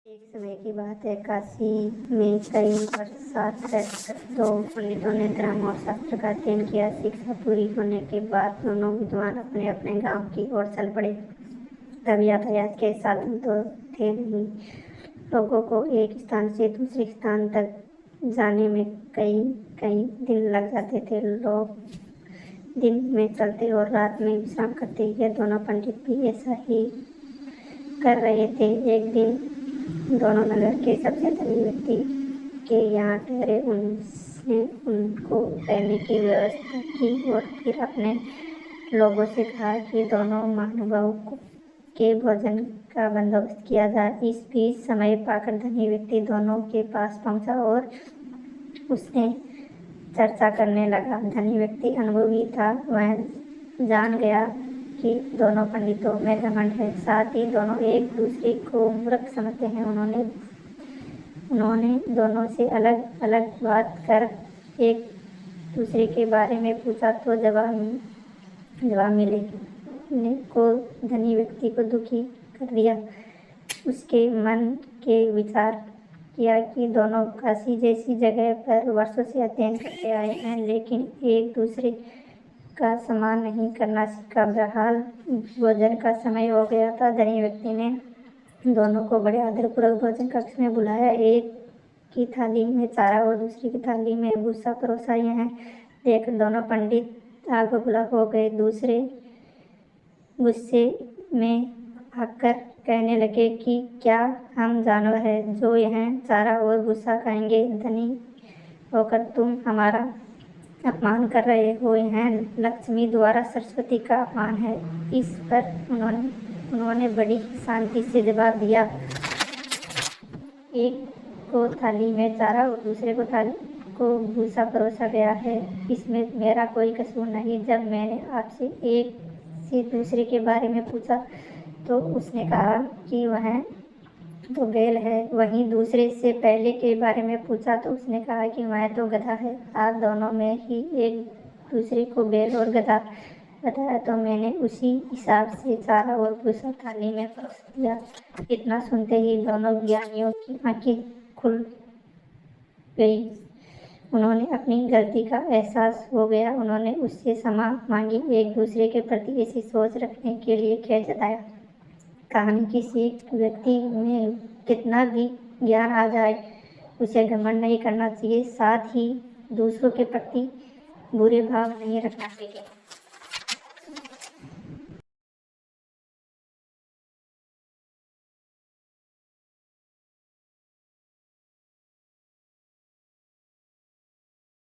एक समय की बात है, काशी में कई बरसात है। तो पंडितों ने धर्म और शास्त्र का अध्ययन किया। शिक्षा पूरी होने के बाद दोनों विद्वान अपने अपने गांव की ओर चल पड़े। तब यातायात के साधन तो थे नहीं। लोगों को एक स्थान से दूसरे स्थान तक जाने में कई कई दिन लग जाते थे। लोग दिन में चलते और रात में विश्राम करते। यह दोनों पंडित भी ऐसा ही कर रहे थे। एक दिन दोनों नगर के सबसे धनी व्यक्ति के यहाँ ठहरे। उसने उनको रहने की व्यवस्था की और फिर अपने लोगों से कहा कि दोनों महानुभावों के भोजन का बंदोबस्त किया जाए। इस बीच समय पाकर धनी व्यक्ति दोनों के पास पहुंचा और उसने चर्चा करने लगा। धनी व्यक्ति अनुभवी था। वह जान गया कि दोनों पंडितों में घमंड है, साथ ही दोनों एक दूसरे को मूर्ख समझते हैं। उन्होंने दोनों से अलग अलग बात कर एक दूसरे के बारे में पूछा तो जवाब मिले को धनी व्यक्ति को दुखी कर दिया। उसके मन के विचार किया कि दोनों काशी जैसी जगह पर वर्षों से अध्ययन करते आए हैं, लेकिन एक दूसरे का सम्मान नहीं करना सीखा। बहरहाल भोजन का समय हो गया था। धनी व्यक्ति ने दोनों को बड़े आदरपूर्वक भोजन कक्ष में बुलाया। एक की थाली में चारा और दूसरी की थाली में भूसा परोसा। यह देख दोनों पंडित आग बबूला हो गए। दूसरे गुस्से में आकर कहने लगे कि क्या हम जानवर हैं जो यह चारा और भूसा खाएंगे? धनी होकर तुम हमारा अपमान कर रहे हो। यह लक्ष्मी द्वारा सरस्वती का अपमान है। इस पर उन्होंने बड़ी शांति से जवाब दिया, एक को थाली में चारा और दूसरे को भूसा परोसा गया है। इसमें मेरा कोई कसूर नहीं। जब मैंने आपसे एक से दूसरे के बारे में पूछा तो उसने कहा कि वह तो बैल है। वहीं दूसरे से पहले के बारे में पूछा तो उसने कहा कि वह तो गधा है। आप दोनों में ही एक दूसरे को बैल और गधा बताया तो मैंने उसी हिसाब से चारा और भूसा थाली में परोस दिया। इतना सुनते ही दोनों ज्ञानियों की आंखें खुल गई। उन्होंने अपनी गलती का एहसास हो गया। उन्होंने उससे क्षमा मांगी। एक दूसरे के प्रति ऐसी सोच रखने के लिए खेद जताया। कहानी की सीख, व्यक्ति में कितना भी ज्ञान आ जाए उसे घमंड नहीं करना चाहिए, साथ ही दूसरों के प्रति बुरे भाव नहीं रखना चाहिए।